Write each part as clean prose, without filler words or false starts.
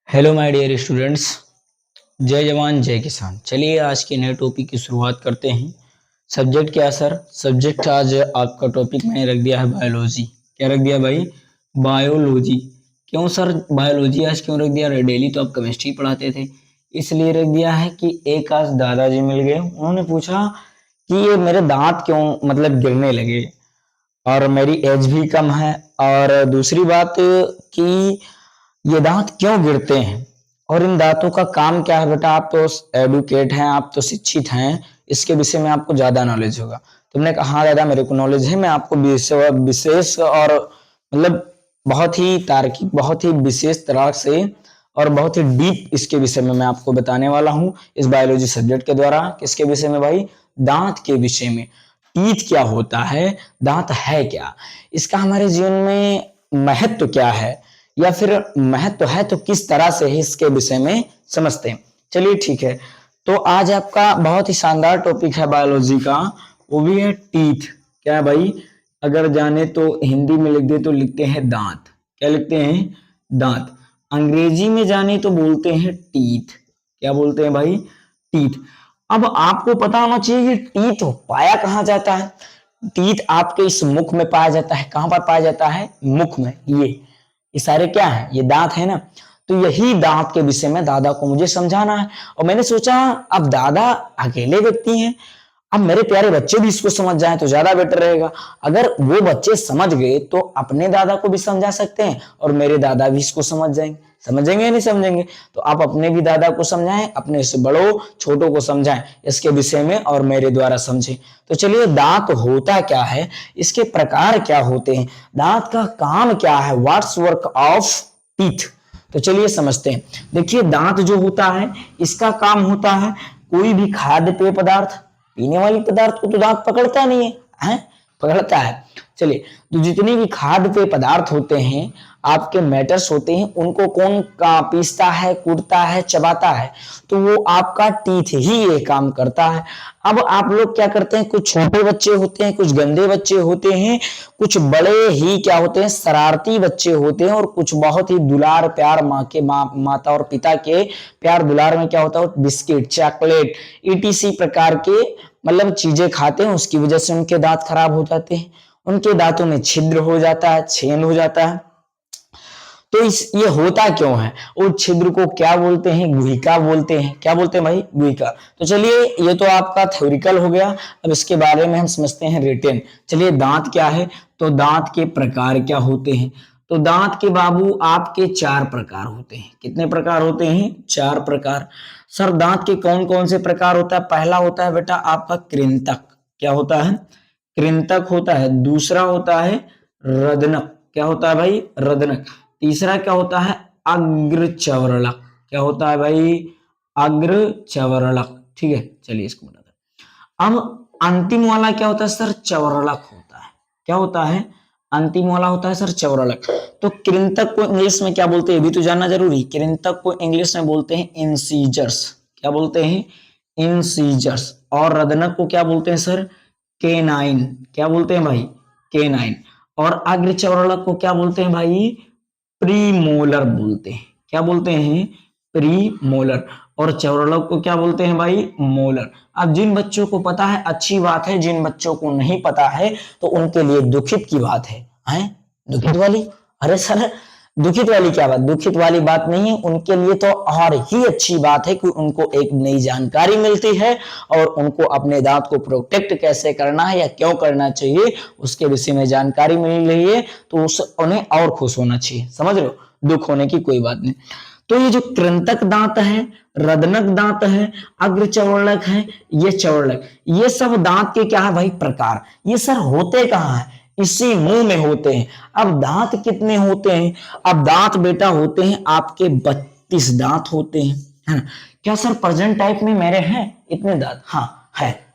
Hello my dear students. जय जवान जय किसान। चलिए आज के नए टॉपिक की शुरुआत करते हैं। सब्जेक्ट क्या सर? सब्जेक्ट आज आपका टॉपिक मैंने रख दिया है बायोलॉजी। क्या रख दिया भाई? बायोलॉजी। क्यों सर बायोलॉजी आज क्यों रख दिया? डेली तो आप केमिस्ट्री पढ़ाते थे, इसलिए रख दिया है कि एक आज दादाजी मिल गए, उन्होंने पूछा कि ये मेरे दांत क्यों मतलब गिरने लगे, और मेरी एज भी कम है, और दूसरी बात कि ये दांत क्यों गिरते हैं और इन दांतों का काम क्या है। बेटा आप तो एडुकेट हैं, आप तो शिक्षित हैं, इसके विषय में आपको ज्यादा नॉलेज होगा। तुमने कहा हाँ दादा मेरे को नॉलेज है, मैं आपको विशेष और मतलब बहुत ही तार्किक, बहुत ही विशेष तरह से और बहुत ही डीप इसके विषय में मैं आपको बताने वाला हूं इस बायोलॉजी सब्जेक्ट के द्वारा। किसके विषय में भाई? दांत के विषय में। टीथ क्या होता है, दांत है क्या, इसका हमारे जीवन में महत्व क्या है, या फिर महत्व है तो किस तरह से है, इसके विषय में समझते हैं। चलिए ठीक है, तो आज आपका बहुत ही शानदार टॉपिक है बायोलॉजी का, वो भी है टीथ। क्या है भाई? अगर जाने तो हिंदी में लिख दे तो लिखते हैं दांत। क्या लिखते हैं? दांत। अंग्रेजी में जाने तो बोलते हैं टीथ। क्या बोलते हैं भाई? टीथ। अब आपको पता होना चाहिए कि टीथ पाया कहाँ जाता है। टीथ आपके इस मुख में पाया जाता है। कहां पर पाया जाता है? मुख में। ये सारे क्या है? ये दांत है ना। तो यही दांत के विषय में दादा को मुझे समझाना है, और मैंने सोचा अब दादा अकेले व्यक्ति हैं, अब मेरे प्यारे बच्चे भी इसको समझ जाएं तो ज्यादा बेटर रहेगा। अगर वो बच्चे समझ गए तो अपने दादा को भी समझा सकते हैं, और मेरे दादा भी इसको समझ जाएंगे। समझेंगे या नहीं समझेंगे? तो आप अपने भी दादा को समझाएं, अपने से बड़ों छोटों को समझाएं इसके विषय में, और मेरे द्वारा समझें। तो चलिए, दांत होता क्या है, इसके प्रकार क्या होते हैं, दांत का काम क्या है, व्हाट्स वर्क ऑफ टीथ। तो चलिए समझते हैं। देखिए, दांत जो होता है इसका काम होता है कोई भी खाद्य पेय पदार्थ, पीने वाली पदार्थ को तो दांत पकड़ता नहीं है, हैं? पकड़ता है। चलिए, तो जितने भी खाद्य पेय पदार्थ होते हैं, आपके मैटर्स होते हैं, उनको कौन पीसता है, कूटता है, चबाता है? तो वो आपका टीथ ही ये काम करता है। अब आप लोग क्या करते हैं, कुछ छोटे बच्चे होते हैं, कुछ गंदे बच्चे होते हैं, कुछ बड़े ही क्या होते हैं, शरारती बच्चे होते हैं, और कुछ बहुत ही दुलार प्यार माता और पिता के प्यार दुलार में क्या होता है, बिस्किट, चॉकलेट, ईटीसी प्रकार के मतलब चीजें खाते हैं, उसकी वजह से उनके दांत खराब हो जाते हैं, उनके दांतों में छिद्र हो जाता है, छेद हो जाता है। तो ये होता क्यों है? उस छिद्र को क्या बोलते हैं? गुहिका बोलते हैं। क्या बोलते हैं भाई? गुहिका। तो चलिए, ये तो आपका थ्योरिकल हो गया। अब इसके बारे में हम समझते हैं रिटेन। चलिए, दांत क्या है, तो दांत के प्रकार क्या होते हैं। तो दांत के बाबू आपके 4 प्रकार होते हैं। कितने प्रकार होते हैं? 4 प्रकार। सर दांत के कौन कौन से प्रकार होता है? पहला होता है बेटा आपका कृंतक। क्या होता है? कृंतक होता है। दूसरा होता है रदनक। क्या होता है भाई? रदनक। तीसरा क्या होता है? अग्रचवरलक। क्या होता है भाई? अग्रचवरलक। ठीक है, चलिए इसको बताते हैं। अब अंतिम वाला क्या होता है सर? चवरलक होता है। क्या होता है? अंतिम वाला होता है सर चवरलक। तो कृंतक को इंग्लिश में क्या बोलते हैं, ये भी तो जानना जरूरी। कृंतक को इंग्लिश में बोलते हैं इंसीजर्स। क्या बोलते हैं? इंसीजर्स। और रदनक को क्या बोलते हैं सर? केनाइन। क्या बोलते हैं भाई? केनाइन। और अग्रचवरलक को क्या बोलते हैं भाई? प्रीमोलर बोलते हैं। क्या बोलते हैं? प्रीमोलर। और चौरलक को क्या बोलते हैं भाई? मोलर। अब जिन बच्चों को पता है अच्छी बात है, जिन बच्चों को नहीं पता है तो उनके लिए दुखित की बात है? दुखित वाली? अरे सर, दुखित वाली क्या बात? दुखित वाली बात नहीं है, उनके लिए तो और ही अच्छी बात है कि उनको एक नई जानकारी मिलती है, और उनको अपने दांत को प्रोटेक्ट कैसे करना है या क्यों करना चाहिए उसके विषय में जानकारी मिल रही है, तो उन्हें और खुश होना चाहिए। समझ रहे हो? दुख होने की कोई बात नहीं। तो ये जो कृंतक दांत है, रदनक दांत है, अग्रचवरलक है, ये चवरलक, ये सब दांत के क्या है भाई? प्रकार। ये सर होते कहाँ है? इसी मुंह में होते हैं। अब दांत कितने होते हैं? अब दांत बेटा होते हैं आपके 32 दांत होते हैं, है ना? क्या सर प्रेजेंट टाइप में मेरे हैं इतने दांत? हाँ है।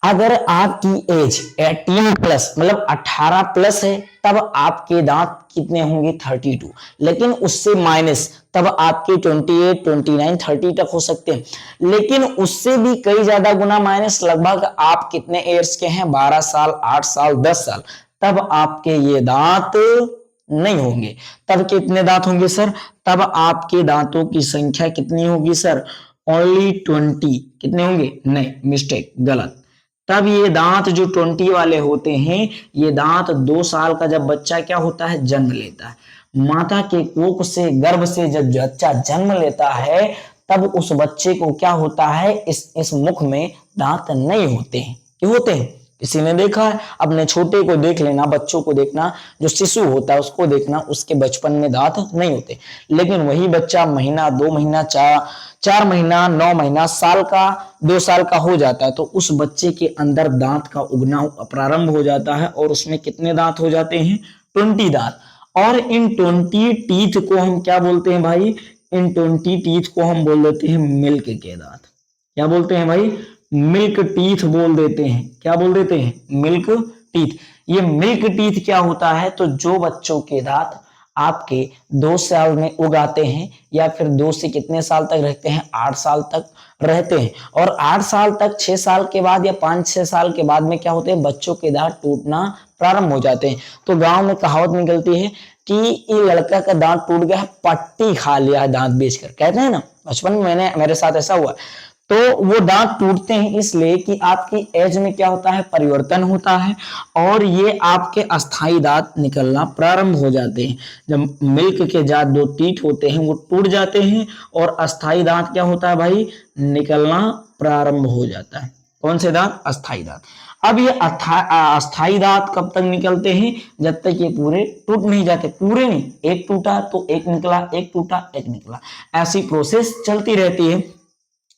अगर आपकी एज 18 प्लस मतलब 18 प्लस है तब आपके दांत कितने होंगे? 32। लेकिन उससे माइनस तब आपके 28, 29, 30 तक हो सकते हैं। लेकिन उससे भी कई ज्यादा गुना माइनस, लगभग आप कितने ईयर्स के हैं? 12 साल, 8 साल, 10 साल, तब आपके ये दांत नहीं होंगे। तब कितने दांत होंगे सर? तब आपके दांतों की संख्या कितनी होगी सर? ओनली 20। कितने होंगे? नहीं, मिस्टेक, गलत। तब ये दांत जो 20 वाले होते हैं, ये दांत 2 साल का जब बच्चा क्या होता है? जन्म लेता है। माता के कोख से, गर्भ से जब बच्चा जन्म लेता है, तब उस बच्चे को क्या होता है? इस मुख में दांत नहीं होते हैं। क्यों होते हैं? किसी ने देखा है? अपने छोटे को देख लेना, बच्चों को देखना, जो शिशु होता है उसको देखना, उसके बचपन में दांत नहीं होते। लेकिन वही बच्चा महीना, 2 महीना, 4 महीना, 9 महीना, साल का, 2 साल का हो जाता है, तो उस बच्चे के अंदर दांत का उगना प्रारंभ हो जाता है। और उसमें कितने दांत हो जाते हैं? 20 दांत। और इन 20 टीथ को हम क्या बोलते हैं भाई? इन 20 टीथ को हम बोल देते हैं मिल्क के दांत। क्या बोलते हैं भाई? मिल्क टीथ बोल देते हैं। क्या बोल देते हैं? Milk teeth. ये मिल्क टीथ क्या होता है? तो जो बच्चों के दांत आपके 2 साल में उगाते हैं, या फिर 2 से कितने साल तक रहते हैं? 8 साल तक रहते हैं। और 8 साल तक, 6 साल के बाद या 5-6 साल के बाद में क्या होते हैं? बच्चों के दांत टूटना प्रारंभ हो जाते हैं। तो गांव में कहावत निकलती है कि ये लड़का का दांत टूट गया है, पट्टी खा लिया है दांत बेचकर। कहते हैं ना, बचपन में मेरे साथ ऐसा हुआ। तो वो दांत टूटते हैं इसलिए कि आपकी एज में क्या होता है? परिवर्तन होता है, और ये आपके अस्थाई दांत निकलना प्रारंभ हो जाते हैं। जब मिल्क के दांत, 2 टीथ होते हैं, वो टूट जाते हैं, और अस्थाई दांत क्या होता है भाई? निकलना प्रारंभ हो जाता है। कौन से दांत? अस्थाई दांत। अब ये अस्थाई दांत कब तक निकलते हैं? जब तक ये पूरे टूट नहीं जाते। पूरे नहीं, एक टूटा तो एक निकला, एक टूटा एक निकला, ऐसी प्रोसेस चलती रहती है।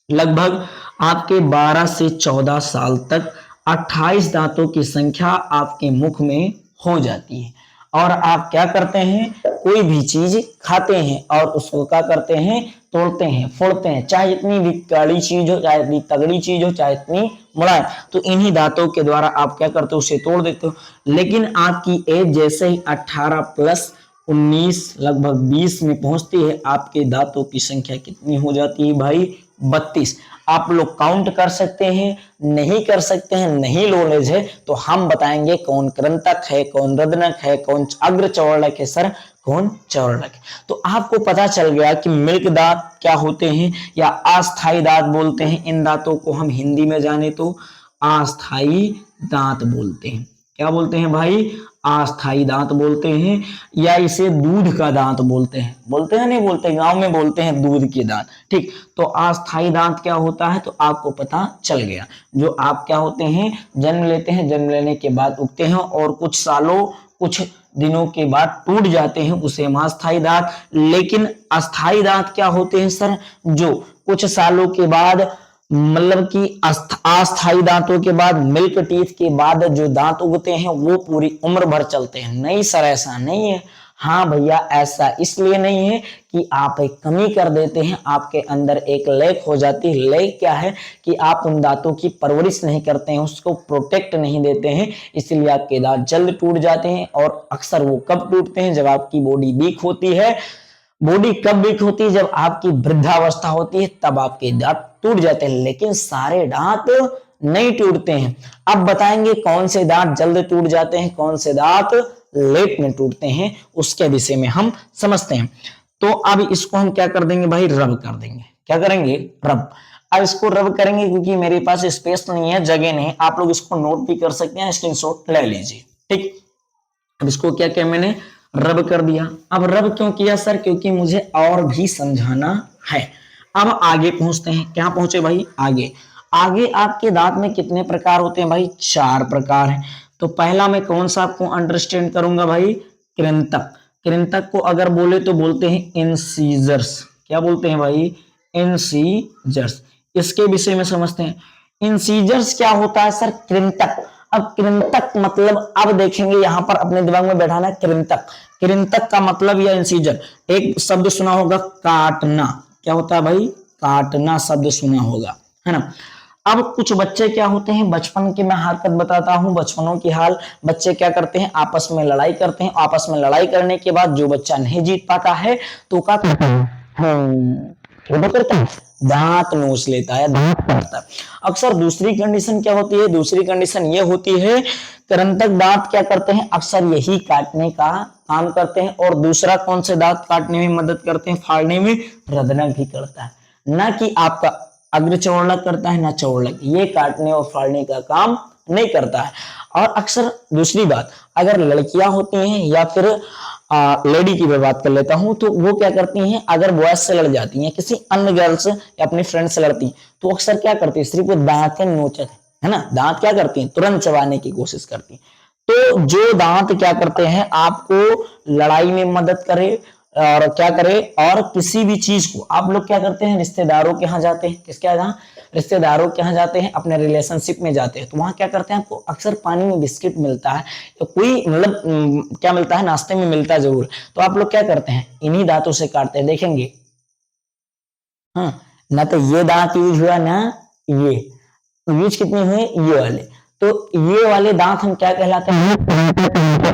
लगभग आपके 12 से 14 साल तक 28 दांतों की संख्या आपके मुख में हो जाती है। और आप क्या करते हैं? कोई भी चीज खाते हैं और उसको क्या करते हैं? तोड़ते हैं, फोड़ते हैं, चाहे इतनी भी कड़ी चीज हो, चाहे इतनी तगड़ी चीज हो, चाहे इतनी मुलायम, तो इन्हीं दांतों के द्वारा आप क्या करते हो? उसे तोड़ देते हो। लेकिन आपकी एज जैसे ही 18 प्लस 19, लगभग 20 में पहुंचती है, आपके दांतों की संख्या कितनी हो जाती है भाई? 32। आप लोग काउंट कर सकते हैं? नहीं कर सकते हैं, नहीं नॉलेज है, तो हम बताएंगे कौन कृंतक है, कौन रदनक है, कौन अग्र चौड़क है सर, कौन चौड़क है। तो आपको पता चल गया कि मिल्क दांत क्या होते हैं, या अस्थाई दांत बोलते हैं। इन दांतों को हम हिंदी में जाने तो अस्थाई दांत बोलते हैं। क्या बोलते हैं भाई? अस्थाई दांत बोलते हैं, या इसे दूध का दांत बोलते हैं। बोलते हैं नहीं बोलते? गांव में बोलते हैं दूध के दांत। ठीक, तो अस्थाई दांत क्या होता है? तो आपको पता चल गया। जो आप क्या होते हैं? जन्म लेते हैं, जन्म लेने के बाद उगते हैं, और कुछ सालों, कुछ दिनों के बाद टूट जाते हैं, उसे अस्थाई दांत। लेकिन अस्थाई दांत क्या होते हैं सर? जो कुछ सालों के बाद, मतलब कि अस्थाई दांतों के बाद, मिल्क टीथ के बाद जो दांत उगते हैं, वो पूरी उम्र भर चलते हैं। नहीं सर, ऐसा नहीं है। हाँ भैया, ऐसा इसलिए नहीं है कि आप एक कमी कर देते हैं, आपके अंदर एक लैक हो जाती है। लैक क्या है? कि आप उन दांतों की परवरिश नहीं करते हैं, उसको प्रोटेक्ट नहीं देते हैं, इसलिए आपके दांत जल्द टूट जाते हैं। और अक्सर वो कब टूटते हैं? जब आपकी बॉडी वीक होती है। बॉडी कब वीक होती है? जब आपकी वृद्धावस्था होती है, तब आपके दांत टूट जाते हैं। लेकिन सारे दांत नहीं टूटते हैं। अब बताएंगे कौन से दांत जल्द टूट जाते हैं, कौन से दांत लेट में टूटते हैं, उसके विषय में हम समझते हैं। तो अब इसको हम क्या कर देंगे भाई? रब कर देंगे। क्या करेंगे? रब। अब इसको रब करेंगे, क्योंकि मेरे पास स्पेस नहीं है, जगह नहीं। आप लोग इसको नोट भी कर सकते हैं, स्क्रीनशॉट ले लीजिए। ठीक, अब इसको क्या किया मैंने? रब कर दिया। अब रब क्यों किया सर? क्योंकि मुझे और भी समझाना है। अब आगे पहुंचते हैं। क्या पहुंचे भाई? आगे। आगे आपके दांत में कितने प्रकार होते हैं भाई? 4 प्रकार हैं। तो पहला मैं कौन सा आपको अंडरस्टैंड करूंगा भाई? कृंतक। कृंतक को अगर बोले तो बोलते हैं इंसीजर्स। क्या बोलते हैं भाई? इंसीजर्स। इसके विषय में समझते हैं। इंसीजर्स क्या होता है सर? कृंतक। अब कृंतक मतलब, अब देखेंगे यहां पर अपने दिमाग में बैठाना, कृंतक। कृंतक का मतलब, या इंसीजर, एक शब्द सुना होगा काटना। क्या होता है भाई? काटना शब्द सुना होगा, है ना। अब कुछ बच्चे क्या होते हैं? बचपन की मैं हरकत बताता हूं, बचपनों की हाल। बच्चे क्या करते हैं? आपस में लड़ाई करते हैं। आपस में लड़ाई करने के बाद जो बच्चा नहीं जीत पाता है, तो क्या करता है? वो करता है, दांत नोच लेता है, दांत काटता है। अक्सर दूसरी कंडीशन क्या होती है? दूसरी कंडीशन ये होती है, कृंतक दांत क्या करते हैं? अक्सर यही काटने का काम करते हैं, और दूसरा कौन से दांत काटने में मदद करते हैं, फाड़ने में, रदनक भी करता है। ना कि आपका अग्र चौड़लक करता है ना चौड़लक, ये काटने और फाड़ने का काम नहीं करता है। और अक्सर दूसरी बात, अगर लड़कियां होती हैं या फिर लेडी की मैं बात कर लेता हूं, तो वो क्या करती हैं, अगर बॉयज से लड़ जाती हैं, किसी अन्य गर्ल से या अपनी फ्रेंड से लड़ती हैं, तो अक्सर क्या करती है, सिर्फ वो दांत नोचते है ना, दांत क्या करती हैं, तुरंत चबाने की कोशिश करती हैं। तो जो दांत क्या करते हैं, आपको लड़ाई में मदद करे और क्या करे, और किसी भी चीज को आप लोग क्या करते हैं, रिश्तेदारों के यहाँ जाते हैं, किसके यहाँ, रिश्तेदारों के यहाँ जाते हैं, अपने रिलेशनशिप में जाते हैं, तो वहां क्या करते हैं, आपको अक्सर पानी में बिस्किट मिलता है, तो कोई मतलब क्या मिलता है, नाश्ते में मिलता है जरूर, तो आप लोग क्या करते हैं, इन्हीं दांतों से काटते हैं, देखेंगे। हाँ, ना तो ये दांत यूज हुआ ना ये यूज कितने हुए, ये वाले, तो ये वाले दांत हम क्या कहलाते हैं,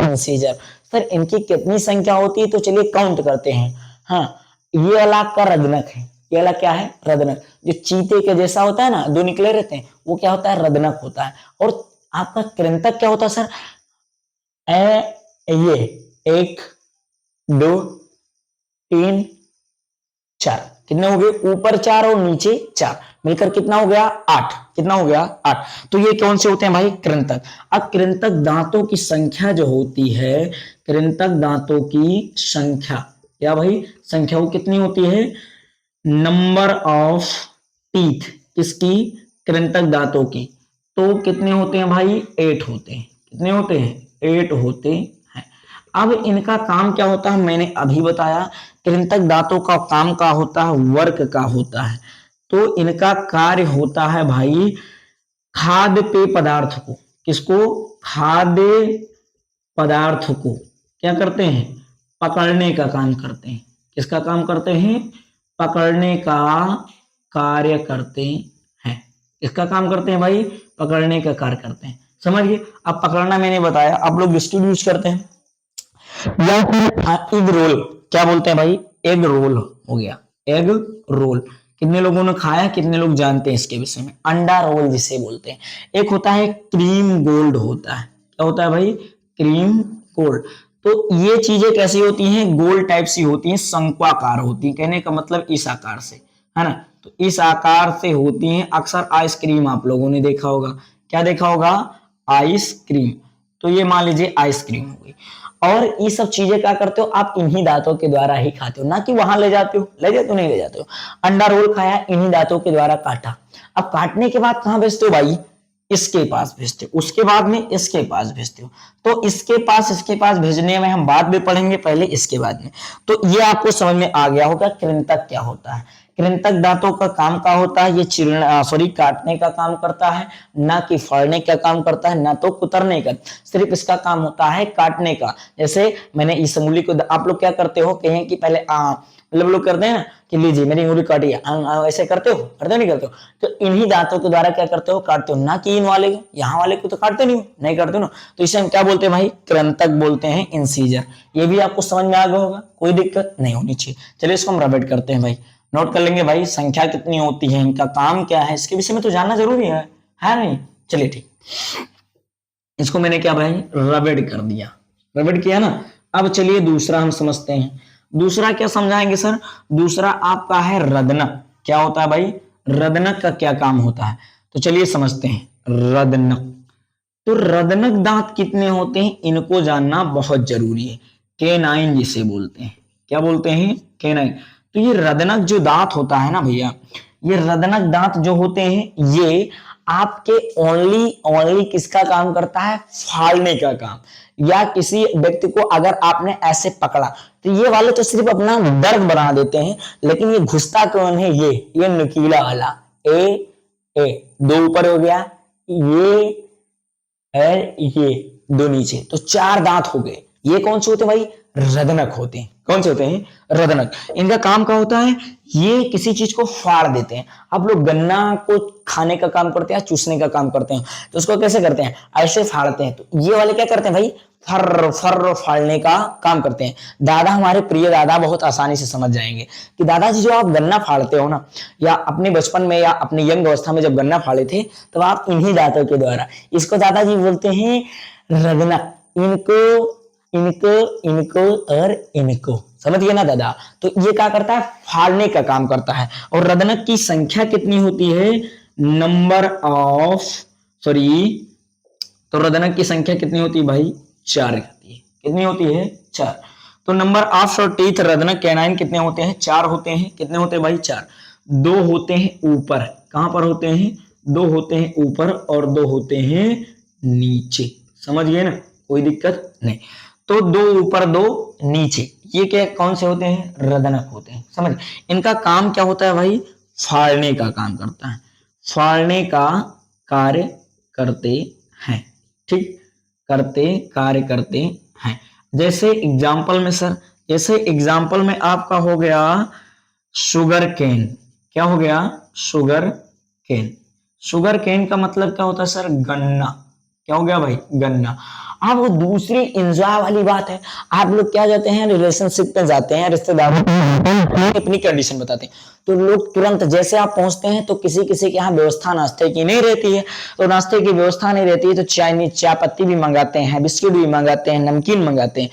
इंसीजर। सर इनकी कितनी संख्या होती है, तो चलिए काउंट करते हैं। हाँ, ये वाला आपका रदनक है, ये वाला क्या है, रदनक, जो चीते के जैसा होता है ना, दो निकले रहते हैं, वो क्या होता है, रदनक होता है। और आपका कृंतक क्या होता है सर, ये एक, दो, तीन, चार, कितने हो गए, ऊपर चार और नीचे चार, मिलकर कितना हो गया, आठ, कितना हो गया, आठ। तो ये कौन से होते हैं भाई, कृंतक। अब कृंतक दांतों की संख्या जो होती है, कृंतक दांतों की संख्या, क्या भाई, संख्या वो कितनी होती है, नंबर ऑफ टीथ, किसकी, कृंतक दांतों की, तो कितने होते हैं भाई, 8 होते हैं, कितने होते हैं, 8 होते हैं। अब इनका काम क्या होता है, मैंने अभी बताया, कृंतक दांतों का काम का होता है, वर्क का होता है, तो इनका कार्य होता है भाई, खाद्य पेय पदार्थ को, किसको, खाद्य पदार्थ को क्या करते हैं, पकड़ने का काम करते हैं, किसका काम करते हैं, पकड़ने का कार्य करते हैं, इसका काम करते हैं भाई, पकड़ने का कार्य करते हैं, समझिए। अब पकड़ना मैंने बताया, आप लोग बिस्किट यूज करते हैं, या फिर एग रोल, क्या बोलते हैं भाई, एग रोल हो गया, एग रोल, कितने लोगों ने खाया, कितने लोग जानते हैं इसके विषय में, अंडा रोल जिसे बोलते हैं। एक होता है क्रीम गोल्ड होता है, क्या होता है भाई, क्रीम गोल्ड। तो ये चीजें कैसी होती हैं, गोल टाइप सी होती हैं, शंक्वाकार होती हैं, कहने का मतलब इस आकार से, है ना, तो इस आकार से होती हैं। अक्सर आइसक्रीम आप लोगों ने देखा होगा, क्या देखा होगा, आइसक्रीम, तो ये मान लीजिए आइसक्रीम हो गई। और ये सब चीजें क्या करते हो आप, इन्हीं दांतों के द्वारा ही खाते हो, ना कि वहां ले जाते हो, ले जाते हो, नहीं ले जाते हो। अंडा रोल खाया, इन्हीं दांतों के द्वारा काटा, अब काटने के बाद कहां भेजते हो भाई, इसके पास भेजते हो, उसके बाद में इसके पास भेजते हो। तो इसके पास भेजने में हम बाद में पढ़ेंगे, पहले इसके बाद में। तो ये आपको समझ में आ गया होगा कृंतक क्या होता है। कृंतक दांतों का काम का होता है, ये चिरना सॉरी काटने का काम करता है, ना कि फाड़ने का काम करता है, ना तो कुतरने का, सिर्फ इसका काम होता है काटने का। जैसे मैंने इस उंगली को, आप लोग क्या करते हो, कहें कि पहले मतलब लोग करते हैं ना कि लीजिए मेरी उंगली काटिए, ऐसे करते हो, करते नहीं करते हो, तो इन्हीं दांतों के द्वारा क्या करते हो, काटते हो, ना कि इन वाले को, यहाँ वाले को तो काटते नहीं हो, नहीं करते ना, तो इसे हम क्या बोलते हैं भाई, कृंतक बोलते हैं, इंसीजर। ये भी आपको समझ में आ गया होगा, कोई दिक्कत नहीं होनी चाहिए। चलिए इसको हम रबेट करते हैं भाई, नोट कर लेंगे भाई, संख्या कितनी होती है, इनका काम क्या है, इसके विषय में तो जानना जरूरी है नहीं। चलिए ठीक, इसको मैंने क्या भाई, रबेट कर दिया, रबेट किया ना। अब चलिए दूसरा हम समझते हैं, दूसरा क्या समझाएंगे सर, दूसरा आपका है रदनक। क्या होता है भाई, रदनक का क्या काम होता है, तो चलिए समझते हैं रदनक। तो रदनक दांत कितने होते हैं, इनको जानना बहुत जरूरी है, K9 जिसे बोलते हैं, क्या बोलते हैं, K9। तो ये रदनक जो दांत होता है ना भैया, ये रदनक दांत जो होते हैं, ये आपके ओनली ओनली किसका काम करता है, फाड़ने का काम। या किसी व्यक्ति को अगर आपने ऐसे पकड़ा, तो ये वाले तो सिर्फ अपना दर्द बना देते हैं, लेकिन ये घुसता कौन है, ये नुकीला वाला, ए दो ऊपर हो गया, ये है, ये दो नीचे, तो चार दांत हो गए। ये कौन से होते हैं भाई, रदनक होते हैं। कौन से होते हैं, रदनक। इनका काम क्या होता है, ये किसी चीज को फाड़ देते हैं। आप लोग गन्ना को खाने का काम करते हैं, चूसने का काम करते हैं, तो उसको कैसे करते हैं, ऐसे फाड़ते हैं। तो ये वाले क्या करते हैं भाई, फर फर फाड़ने का काम करते हैं। दादा, हमारे प्रिय दादा बहुत आसानी से समझ जाएंगे कि दादाजी जो आप गन्ना फाड़ते हो ना, या अपने बचपन में या अपनी यंग अवस्था में जब गन्ना फाड़े थे, तो आप इन्हीं दांतों के द्वारा, इसको दादाजी बोलते हैं रदनक। इनको इनको, इनको और इनको, समझ गए ना दादा। तो ये क्या करता है, फाड़ने का काम करता है। और रदनक की संख्या कितनी होती है, नंबर ऑफ, सॉरी, तो रदनक की संख्या कितनी होती है भाई, 4 होती है। कितनी होती है, 4। तो नंबर ऑफ और टीथ रदनक कैनाइन कितने होते हैं, 4 होते हैं। कितने होते हैं भाई, 4। 2 होते हैं ऊपर, कहां पर होते हैं, 2 होते हैं ऊपर और 2 होते हैं नीचे। समझ गए ना, कोई दिक्कत नहीं। तो 2 ऊपर 2 नीचे, ये क्या कौन से होते हैं, रदनक होते हैं। समझ, इनका काम क्या होता है भाई, फाड़ने का काम करता है, फाड़ने का कार्य करते हैं। ठीक, करते कार्य करते हैं। जैसे एग्जाम्पल में सर, जैसे एग्जाम्पल में आपका हो गया शुगर केन। क्या हो गया, शुगर केन। शुगर केन का मतलब क्या होता है सर, गन्ना। क्या हो गया भाई, गन्ना। अब वो दूसरी एंजॉय वाली बात है, आप लोग क्या जाते हैं, रिलेशनशिप में जाते हैं, रिश्तेदारों अपनी कंडीशन बताते हैं, तो लोग तुरंत जैसे आप पहुंचते हैं तो किसी किसी के यहाँ व्यवस्था नाश्ते की नहीं रहती है, तो नाश्ते की व्यवस्था नहीं रहती है तो चाय पत्ती भी मंगाते हैं, बिस्किट भी मंगाते हैं, नमकीन मंगाते हैं।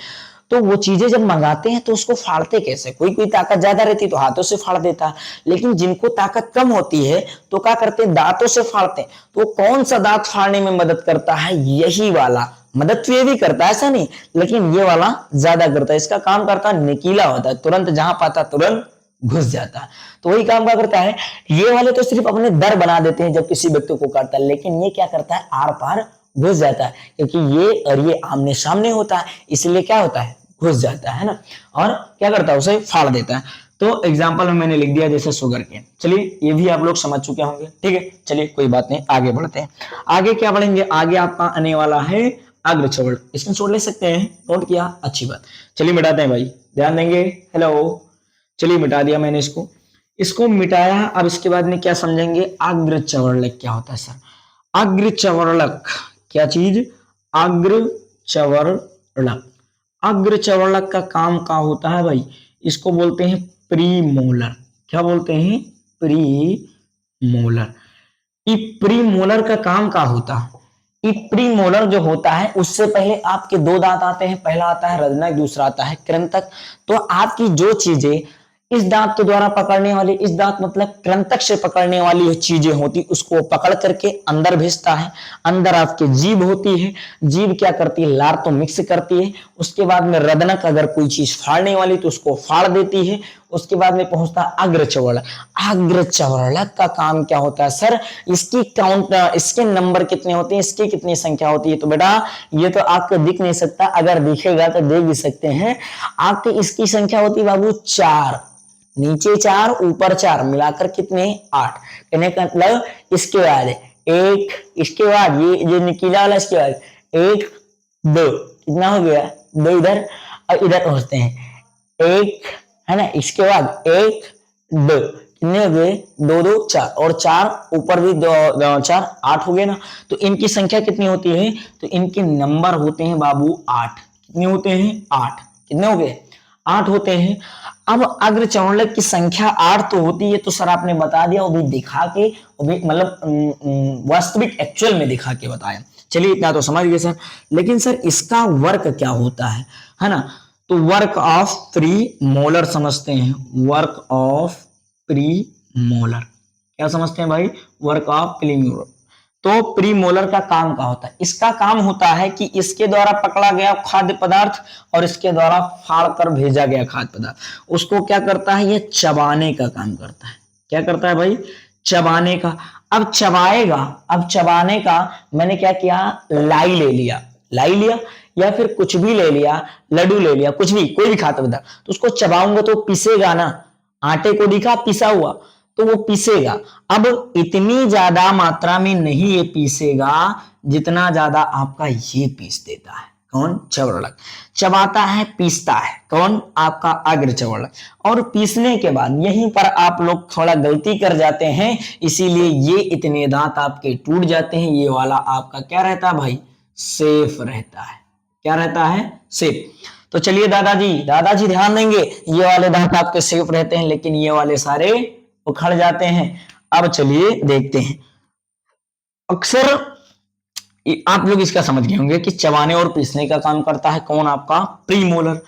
तो वो चीजें जब मंगाते हैं तो उसको फाड़ते कैसे, कोई कोई ताकत ज्यादा रहती है तो हाथों से फाड़ देता है, लेकिन जिनको ताकत कम होती है तो क्या करते हैं, दांतों से फाड़ते हैं। तो कौन सा दांत फाड़ने में मदद करता है, यही वाला। मदद तो ये भी करता है, ऐसा नहीं, लेकिन ये वाला ज्यादा करता है। इसका काम करता है, निकीला होता है, तुरंत जहां पाता तुरंत घुस जाता है। तो वही काम क्या करता है, ये वाले तो सिर्फ अपने दर बना देते हैं जब किसी व्यक्ति को काटता है, लेकिन ये क्या करता है, आर पार घुस जाता है, क्योंकि ये और ये आमने सामने होता है, इसलिए क्या होता है, घुस जाता है ना, और क्या करता है, उसे फाड़ देता है। तो एग्जाम्पल में मैंने लिख दिया जैसे शुगर केन। चलिए ये भी आप लोग समझ चुके होंगे, ठीक है। चलिए कोई बात नहीं, आगे बढ़ते हैं। आगे क्या बढ़ेंगे, आगे आपका आने वाला है अग्रचवड़। इसमें छोड़ ले सकते हैं, नोट किया, अच्छी बात। चलिए मिटाते हैं भाई, ध्यान देंगे। हेलो, चलिए मिटा दिया मैंने इसको, इसको मिटाया। अब इसके बाद में क्या समझेंगे, अग्रचवर्णक क्या होता है सर। अग्रचवर्णक क्या चीज, अग्रचवर्णक। अग्रचवर्णक का काम क्या होता है भाई, इसको बोलते हैं प्रीमोलर। क्या बोलते हैं, प्रीमोलर। प्रीमोलर का काम क्या होता है, प्रीमोलर जो होता है उससे पहले आपके 2 दांत आते हैं, पहला आता है रजनक, दूसरा आता है कृंतक। तो आपकी जो चीजें इस दांत के द्वारा पकड़ने वाली, इस दांत मतलब कृंतक से पकड़ने वाली चीजें होती, उसको पकड़ करके अंदर भेजता है। अंदर आपकी जीभ होती है, जीभ क्या करती है, लार तो मिक्स करती है। उसके बाद में रदनक अगर कोई चीज फाड़ने वाली तो उसको फाड़ देती है। उसके बाद में पहुंचता है अग्रचवर्णक। अग्रचवर्णक का काम क्या होता है सर, इसकी काउंट, इसके नंबर कितने होते हैं, इसकी कितनी संख्या होती है। तो बेटा ये तो आपको दिख नहीं सकता, अगर दिखेगा तो देख भी सकते हैं। आपकी इसकी संख्या होती है बाबू 4, नीचे 4 ऊपर 4, मिलाकर कितने, 8। कहने का मतलब इसके बाद 1, इसके बाद ये जो निकीला वाला, इसके बाद 1 2, कितना हो गया, 2 इधर और इधर पहुंचते हैं 1, है ना। इसके बाद 1 2, कितने हो गए, 2 2 4, और 4 ऊपर भी 2 4, 8 हो गए ना। तो इनकी संख्या कितनी होती है, तो इनके नंबर होते हैं बाबू 8। कितने होते हैं, 8। कितने हो गए, 8 होते हैं। अब अग्रचवर्णक की संख्या 8 तो होती है, तो सर आपने बता दिया, वो भी दिखा के, वो भी मतलब वास्तविक एक्चुअल में दिखा के बताया। चलिए इतना तो समझ गए सर, लेकिन सर इसका वर्क क्या होता है ना। तो वर्क ऑफ प्री मोलर समझते हैं, वर्क ऑफ प्री मोलर क्या समझते हैं भाई, वर्क ऑफ प्री मोलर। तो प्रीमोलर का काम क्या होता है, इसका काम होता है कि इसके द्वारा पकड़ा गया खाद्य पदार्थ और इसके द्वारा फाड़ कर भेजा गया खाद्य पदार्थ, उसको क्या करता है, ये चबाने का काम करता है। क्या करता है भाई, चबाने का। अब चबाएगा, अब चबाने का मैंने क्या किया, लाई ले लिया, लाई लिया, या फिर कुछ भी ले लिया, लड्डू ले लिया, कुछ भी, कोई भी खाद्य पदार्थ, तो उसको चबाऊंगा तो पिसेगा ना। आटे को दिखा पिसा हुआ, तो वो पीसेगा। अब इतनी ज्यादा मात्रा में नहीं ये पीसेगा जितना ज्यादा आपका ये पीस देता है। कौन, चवर्णक। चबाता है, पीसता है, कौन, आपका अग्रचवर्णक। और पीसने के बाद यहीं पर आप लोग थोड़ा गलती कर जाते हैं, इसीलिए ये इतने दांत आपके टूट जाते हैं। ये वाला आपका क्या रहता है भाई, सेफ रहता है। क्या रहता है, सेफ। तो चलिए दादाजी ध्यान देंगे, ये वाले दांत आपके सेफ रहते हैं, लेकिन ये वाले सारे उखड़ जाते हैं। अब चलिए देखते हैं, अक्सर आप लोग इसका समझ गए होंगे कि चबाने और पीसने का काम करता है कौन, आपका प्रीमोलर।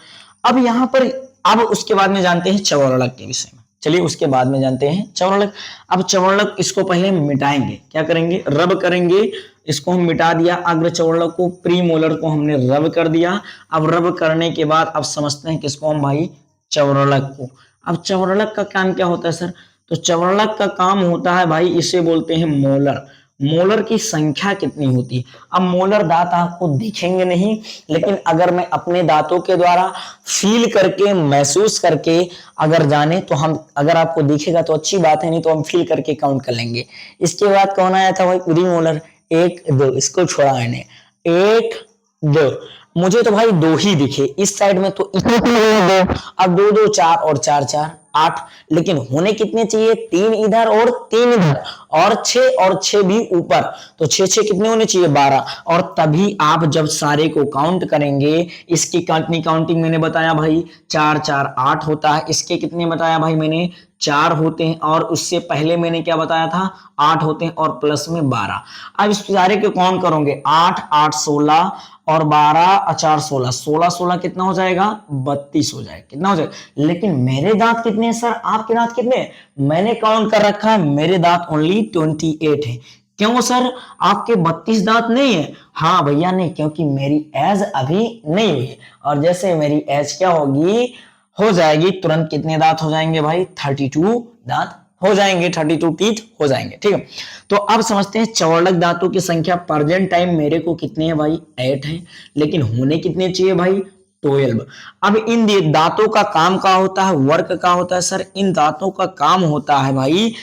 अब यहाँ पर अब उसके बाद में जानते हैं चवरलक के विषय में। चलिए उसके बाद में जानते हैं चवरलक। अब चवरलक इसको पहले मिटाएंगे, क्या करेंगे, रब करेंगे। इसको हम मिटा दिया, अग्र चवरलक को, प्रीमोलर को हमने रब कर दिया। अब रब करने के बाद अब समझते हैं किसको हम भाई, चवरलक को। अब चवरलक का काम क्या होता है सर, तो चवरलक का काम होता है भाई, इसे बोलते हैं मोलर। मोलर की संख्या कितनी होती है। अब मोलर दांत आपको दिखेंगे नहीं, लेकिन अगर मैं अपने दांतों के द्वारा फील करके, महसूस करके अगर जाने तो हम, अगर आपको दिखेगा तो अच्छी बात है, नहीं तो हम फील करके काउंट कर लेंगे। इसके बाद कौन आया था भाई, प्री मोलर, 1 2, इसको छोड़ा मैंने, 1 2, मुझे तो भाई 2 ही दिखे इस साइड में, तो इसमें 2, अब 2 2 4 और 4 4 8, लेकिन होने कितने चाहिए, 3 इधर और 3 इधर, और 6 और 6 भी ऊपर, तो 6 6 कितने होने चाहिए, 12। और तभी आप जब सारे को काउंट करेंगे, इसकी कितनी काउंटिंग मैंने बताया भाई, 4 4 8 होता है। इसके कितने बताया भाई मैंने, 4 होते हैं, और उससे पहले मैंने क्या बताया था, 8 होते हैं, और प्लस में 12। अब इस सारे को काउंट करोगे, 8 8 16 और 12 4 16, 16 16 कितना हो जाएगा, 32 हो जाएगा, कितना हो जाएगा। लेकिन मेरे दांत कितने हैं सर, आपके दांत कितने हैं, मैंने काउंट कर रखा है, मेरे दांत ओनली 28 है। क्यों सर, आपके 32 दांत नहीं है, हाँ भैया नहीं, क्योंकि मेरी एज अभी नहीं हुई है, और जैसे मेरी एज क्या होगी, हो जाएगी, तुरंत कितने दांत हो जाएंगे भाई, 32 दांत हो जाएंगे, 32 टीथ हो जाएंगे, ठीक है। तो अब समझते हैं चौड़क दांतों की संख्या प्रेजेंट टाइम मेरे को कितने है भाई, 8 है, लेकिन होने कितने चाहिए भाई, 12। अब इन दांतों का काम क्या होता है, वर्क क्या होता है सर, इन दांतों का काम होता है भाई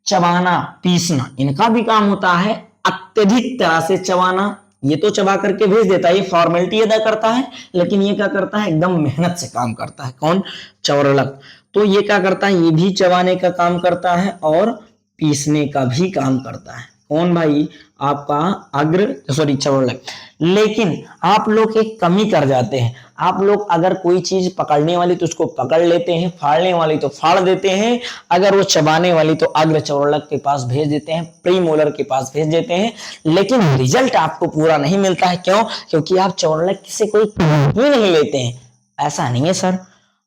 चबाना, पीसना, इनका भी काम होता है अत्यधिक तरह से चबाना। ये तो चबा करके भेज देता है, ये फॉर्मेलिटी अदा करता है, लेकिन ये क्या करता है, एकदम मेहनत से काम करता है, कौन, चौरलक। तो ये क्या करता है, ये भी चबाने का काम करता है और पीसने का भी काम करता है, कौन भाई, आपका अग्र, सॉरी चौरलक। लेकिन आप लोग एक कमी कर जाते हैं, आप लोग अगर कोई चीज पकड़ने वाली तो उसको पकड़ लेते हैं, फाड़ने वाली तो फाड़ देते हैं, अगर वो चबाने वाली तो अग्र चौरलक के पास भेज देते हैं, प्रीमोलर के पास भेज देते हैं, लेकिन रिजल्ट आपको पूरा नहीं मिलता है। क्यों, क्योंकि आप चौरलक से कोई ही नहीं लेते हैं। ऐसा नहीं है सर,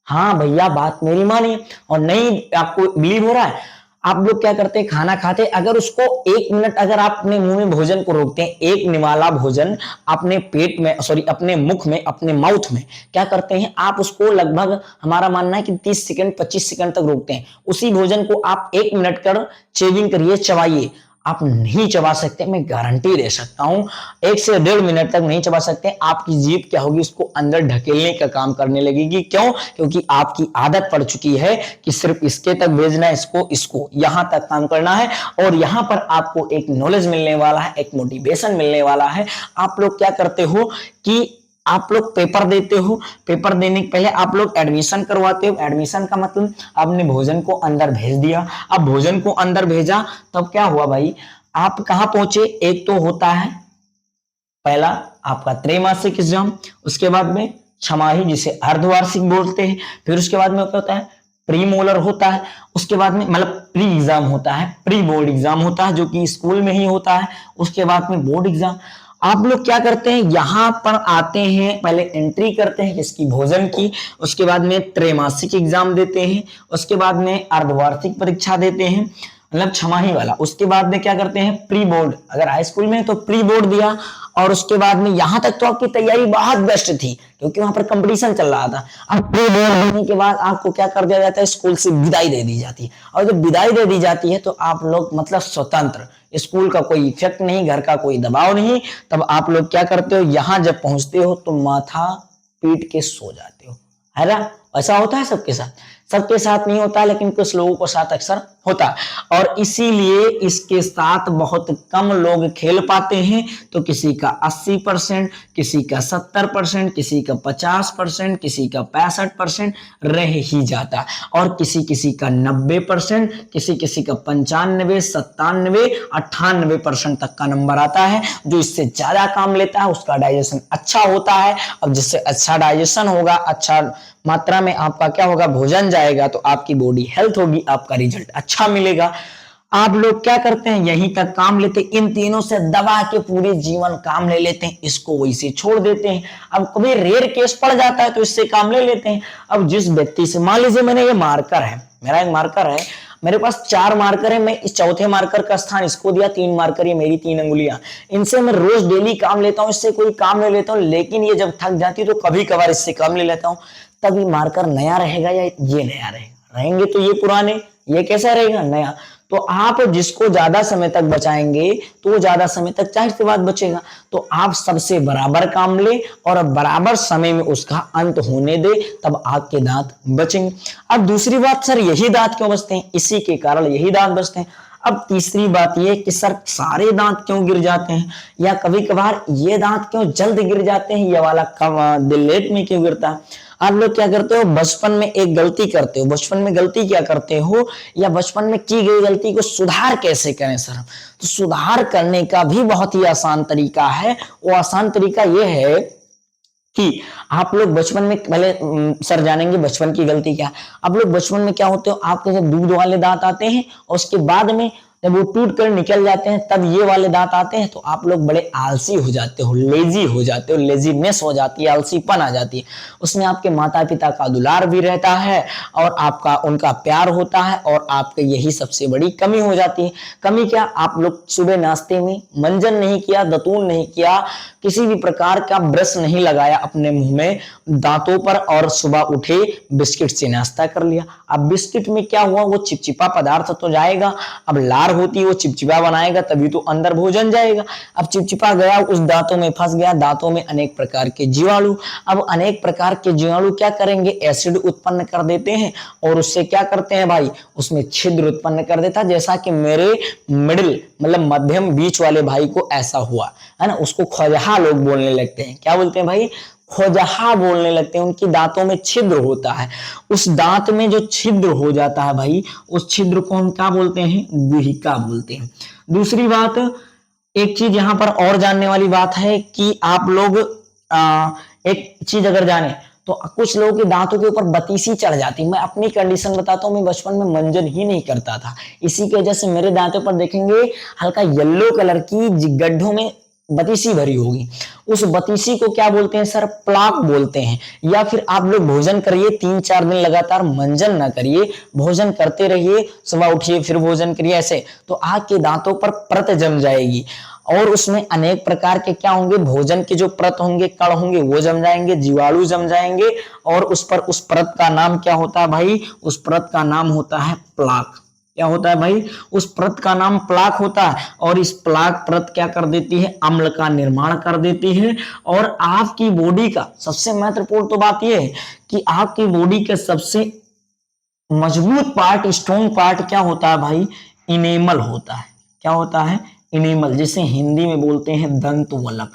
हाँ भैया बात मेरी मानिए, और नहीं आपको बिलीव हो रहा है, आप लोग क्या करते हैं, खाना खाते, अगर उसको 1 मिनट अगर आप अपने मुंह में भोजन को रोकते हैं, एक निवाला भोजन अपने पेट में, सॉरी अपने मुख में, अपने माउथ में क्या करते हैं, आप उसको लगभग, हमारा मानना है कि 30 सेकंड 25 सेकंड तक रोकते हैं, उसी भोजन को आप 1 मिनट कर चेविंग करिए, चबाइए, आप नहीं चबा सकते, मैं गारंटी दे सकता हूं, 1 से 1.5 मिनट तक नहीं चबा सकते। आपकी जीभ क्या होगी, उसको अंदर ढकेलने का काम करने लगेगी। क्यों, क्योंकि आपकी आदत पड़ चुकी है कि सिर्फ इसके तक भेजना है, इसको इसको यहां तक काम करना है, और यहां पर आपको एक नॉलेज मिलने वाला है, एक मोटिवेशन मिलने वाला है। आप लोग क्या करते हो कि आप लोग पेपर देते हो, पेपर देने के पहले आप लोग एडमिशन करवाते हो, एडमिशन का मतलब आपने भोजन को अंदर भेज दिया। अब भोजन को अंदर भेजा तब क्या हुआ भाई, आप कहां पहुंचे, एक तो होता है पहला आपका त्रैमासिक एग्जाम, उसके बाद में छमाही जिसे अर्धवार्षिक बोलते हैं, फिर उसके बाद में क्या होता है, प्री मोलर होता है, उसके बाद में मतलब प्री एग्जाम होता है, प्री बोर्ड एग्जाम होता है जो कि स्कूल में ही होता है, उसके बाद में बोर्ड एग्जाम। आप लोग क्या करते हैं, यहां पर आते हैं, पहले एंट्री करते हैं किसकी, भोजन की, उसके बाद में त्रैमासिक एग्जाम देते हैं, उसके बाद में अर्धवार्षिक परीक्षा देते हैं, मतलब छमाही वाला, उसके बाद में क्या करते हैं, प्री बोर्ड, अगर हाई स्कूल में तो प्री बोर्ड दिया, और उसके बाद में यहां तक तो आपकी तैयारी बहुत बेस्ट थी क्योंकि वहां पर कंपटीशन चल रहा था। अब प्री बोर्ड देने के बाद आपको क्या कर दिया जाता है, स्कूल से विदाई दे दी जाती है, और जब विदाई दे दी जाती है तो आप लोग मतलब स्वतंत्र, स्कूल का कोई इफेक्ट नहीं, घर का कोई दबाव नहीं, तब आप लोग क्या करते हो, यहां जब पहुंचते हो तो माथा पीट के सो जाते हो, है ना। ऐसा होता है सबके साथ, सबके साथ नहीं होता लेकिन कुछ लोगों को साथ अक्सर होता है, और इसीलिए इसके साथ बहुत कम लोग खेल पाते हैं। तो किसी का 80%, किसी का 70%, किसी का 50%, किसी का 65% रह ही जाता है, और किसी किसी का 90%, किसी किसी का 95, 97, 98% तक का नंबर आता है। जो इससे ज्यादा काम लेता है उसका डाइजेशन अच्छा होता है। अब जिससे अच्छा डाइजेशन होगा, अच्छा मात्रा में आपका क्या होगा, भोजन जाएगा, तो आपकी बॉडी हेल्थ होगी, आपका रिजल्ट अच्छा मिलेगा। आप लोग क्या करते हैं, यहीं तक काम लेते, इन तीनों से दबा के पूरे जीवन काम ले लेते हैं, इसको वैसे छोड़ देते हैं। अब कभी रेयर केस पड़ जाता है तो इससे काम ले लेते हैं। अब जिस व्यक्ति से, मान लीजिए मैंने ये मार्कर है, मेरा एक मार्कर है, मेरे पास 4 मार्कर है, मैं इस चौथे मार्कर का स्थान इसको दिया, 3 मार्कर ये मेरी 3 अंगुलियां, इनसे मैं रोज डेली काम लेता हूं, इससे कोई काम ले लेता हूं, लेकिन ये जब थक जाती है तो कभी कभार इससे काम ले लेता हूं, तब ये मार्कर नया रहेगा या ये नया रहेगा? रहेंगे तो ये पुराने, ये कैसा रहेगा? नया। तो आप जिसको ज्यादा समय तक बचाएंगे तो वो ज्यादा समय तक जाहिर सी बात बचेगा। तो आप सबसे बराबर काम ले और बराबर समय में उसका अंत होने दे, तब आपके दांत बचेंगे। अब दूसरी बात, सर यही दांत क्यों बचते हैं? इसी के कारण यही दांत बचते हैं। अब तीसरी बात यह कि सर सारे दांत क्यों गिर जाते हैं, या कभी कभार ये दांत क्यों जल्द गिर जाते हैं, ये वाला कम लेट में क्यों गिरता है? आप लोग क्या करते हो, बचपन में एक गलती करते हो। बचपन में गलती क्या करते हो, या बचपन में की गई गलती को सुधार कैसे करें सर? तो सुधार करने का भी बहुत ही आसान तरीका है। वो आसान तरीका यह है कि आप लोग बचपन में पहले सर जानेंगे बचपन की गलती क्या। आप लोग बचपन में क्या होते हो, आपके जब दूध वाले दांत आते हैं और उसके बाद में जब वो टूट कर निकल जाते हैं तब ये वाले दांत आते हैं, तो आप लोग बड़े आलसी हो जाते हो, लेजी हो जाते हो, लेजीनेस हो जाती है, आलसीपन आ जाती है। उसमें आपके माता पिता का दुलार भी रहता है और आपका उनका प्यार होता है, और आपके यही सबसे बड़ी कमी हो जाती है। कमी क्या, आप लोग सुबह नाश्ते में मंजन नहीं किया, दतून नहीं किया, किसी भी प्रकार का ब्रश नहीं लगाया अपने मुंह में, दांतों पर, और सुबह उठे बिस्किट से नाश्ता कर लिया। अब बिस्किट में क्या हुआ, वो चिपचिपा पदार्थ तो जाएगा, अब लार होती है वो चिपचिपा बनाएगा तभी तो अंदर भोजन जाएगा। अब चिपचिपा गया, उस दांतों में फंस गया, दांतों में अनेक प्रकार के जीवाणु। अब अनेक प्रकार के जीवाणु क्या करेंगे, एसिड उत्पन्न कर देते हैं, और उससे क्या करते हैं भाई, उसमें छिद्र उत्पन्न कर देता है। जैसा कि मेरे मिडिल मतलब मध्यम बीच वाले भाई को ऐसा हुआ है ना, उसको खोजहा लोग बोलने लगते हैं। क्या बोलते हैं भाई, खोजहा बोलने लगते हैं। उनकी दांतों में छिद्र होता है, उस दांत में जो छिद्र हो जाता है भाई, उस छिद्र को हम क्या बोलते हैं, गुहिका बोलते हैं। दूसरी बात, एक चीज यहां पर और जानने वाली बात है कि आप लोग एक चीज अगर जाने तो कुछ लोगों के दांतों के ऊपर बतीसी चढ़ जाती। मैं अपनी कंडीशन बताता हूं, मैं बचपन में मंजन ही नहीं करता था, इसी की वजह से मेरे दांतों पर देखेंगे हल्का येलो कलर की गड्ढों में बतीसी भरी होगी। उस बतीसी को क्या बोलते हैं सर, प्लाक बोलते हैं। या फिर आप लोग भोजन करिए, 3-4 दिन लगातार मंजन ना करिए, भोजन करते रहिए, सुबह उठिए फिर भोजन करिए, ऐसे तो आपके दांतों पर परत जम जाएगी, और उसमें अनेक प्रकार के क्या होंगे, भोजन के जो परत होंगे, कण होंगे, वो जम जाएंगे, जीवाणु जम जाएंगे, और उस पर उस परत का नाम क्या होता है भाई, उस परत का नाम होता है प्लाक। क्या होता है भाई, उस परत का नाम प्लाक होता है। और इस प्लाक परत क्या कर देती है, अम्ल का निर्माण कर देती है। और आपकी बॉडी का सबसे महत्वपूर्ण तो बात यह है कि आपकी बॉडी के सबसे मजबूत पार्ट, स्ट्रॉन्ग पार्ट क्या होता है भाई, इनेमल होता है। क्या होता है, इनेमल, जिसे हिंदी में बोलते हैं दंतवलक।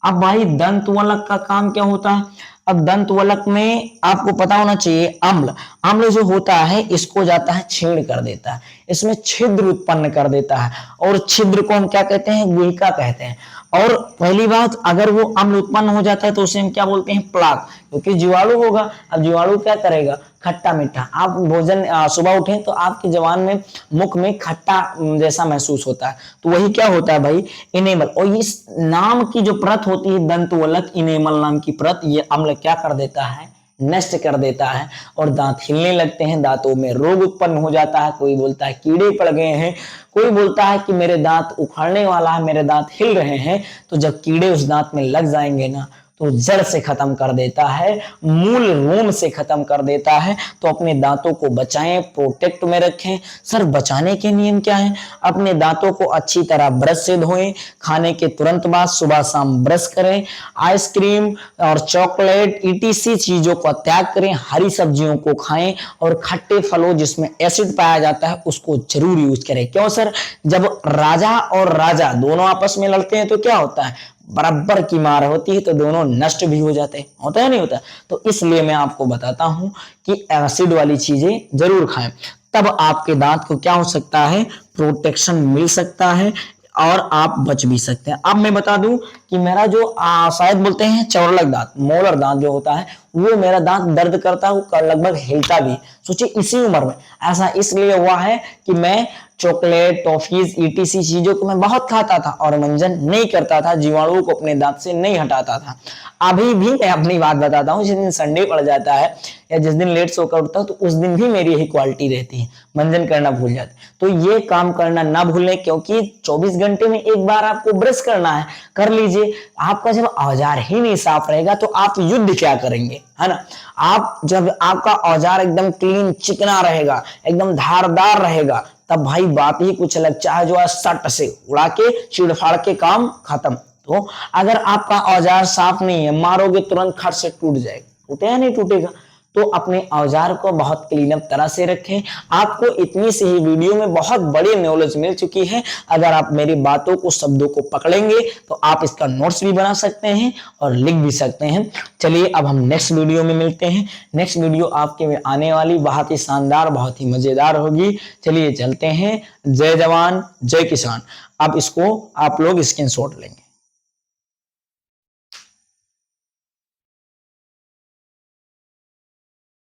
अब भाई दंतवलक का काम क्या होता है, अब दंतवलक में आपको पता होना चाहिए, अम्ल, अम्ल जो होता है इसको जाता है छेड़ कर देता है, इसमें छिद्र उत्पन्न कर देता है, और छिद्र को हम क्या कहते हैं, गुहिका कहते हैं। और पहली बात, अगर वो अम्ल उत्पन्न हो जाता है तो उसे हम क्या बोलते हैं, प्लाक, क्योंकि जीवाणु होगा। अब जीवाणु क्या करेगा, खट्टा मीठा, आप भोजन सुबह उठे तो आपकी जबान में, मुख में खट्टा जैसा महसूस होता है, तो वही क्या होता है भाई, इनेमल। और इस नाम की जो परत होती है दंतवलक, इनेमल नाम की परत, ये अम्ल क्या कर देता है, नष्ट कर देता है, और दांत हिलने लगते हैं, दांतों में रोग उत्पन्न हो जाता है। कोई बोलता है कीड़े पड़ गए हैं, कोई बोलता है कि मेरे दांत उखड़ने वाला है, मेरे दांत हिल रहे हैं। तो जब कीड़े उस दांत में लग जाएंगे ना, तो जड़ से खत्म कर देता है, मूल रोम से खत्म कर देता है। तो अपने दांतों को बचाएं, प्रोटेक्ट में रखें। सर बचाने के नियम क्या हैं, अपने दांतों को अच्छी तरह ब्रश से धोएं, खाने के तुरंत बाद सुबह शाम ब्रश करें, आइसक्रीम और चॉकलेट ईटीसी चीजों का त्याग करें, हरी सब्जियों को खाएं, और खट्टे फलों जिसमें एसिड पाया जाता है उसको जरूर यूज करें। क्यों सर, जब राजा और राजा दोनों आपस में लड़ते हैं तो क्या होता है, बराबर की मार होती है, तो दोनों नष्ट भी हो जाते हैं, होता है नहीं होता। तो इसलिए मैं आपको बताता हूं कि एसिड वाली चीजें जरूर खाएं, तब आपके दांत को क्या हो सकता है, प्रोटेक्शन मिल सकता है, और आप बच भी सकते हैं। अब मैं बता दूं कि मेरा जो शायद बोलते हैं चौरलक दांत, मोलर दांत जो होता है वो मेरा दांत दर्द करता है, वो लगभग हिलता भी। सोचिए इसी उम्र में। ऐसा इसलिए हुआ है कि मैं चॉकलेट, टॉफीज, ईटीसी चीजों को मैं बहुत खाता था और मंजन नहीं करता था, जीवाणुओं को अपने दांत से नहीं हटाता था। अभी भी मैं अपनी बात बताता हूँ, जिस दिन संडे पड़ जाता है या जिस दिन लेट सोकर उठता हूँ तो उस दिन भी मेरी यही क्वालिटी रहती है, मंजन करना भूल जाते। तो ये काम करना ना भूलें, क्योंकि 24 घंटे में एक बार आपको ब्रश करना है, कर लीजिए। आपका जब औजार ही नहीं साफ रहेगा तो आप युद्ध क्या करेंगे, है ना। आप जब आपका औजार एकदम क्लीन चिकना रहेगा, एकदम धारदार रहेगा, तब भाई बात ही कुछ अलग, चाहे जो है सट से उड़ा के चीड़ फाड़ के काम खत्म। तो अगर आपका औजार साफ नहीं है, मारोगे तुरंत खट से टूट जाएगा, टूटेगा नहीं टूटेगा। तो अपने औजार को बहुत क्लीन अप तरह से रखें। आपको इतनी से ही वीडियो में बहुत बड़ी नॉलेज मिल चुकी है। अगर आप मेरी बातों को, शब्दों को पकड़ेंगे तो आप इसका नोट्स भी बना सकते हैं और लिख भी सकते हैं। चलिए अब हम नेक्स्ट वीडियो में मिलते हैं। नेक्स्ट वीडियो आपके में आने वाली बहुत ही शानदार, बहुत ही मजेदार होगी। चलिए चलते हैं। जय जवान जय किसान। अब इसको आप लोग स्क्रीनशॉट लेंगे।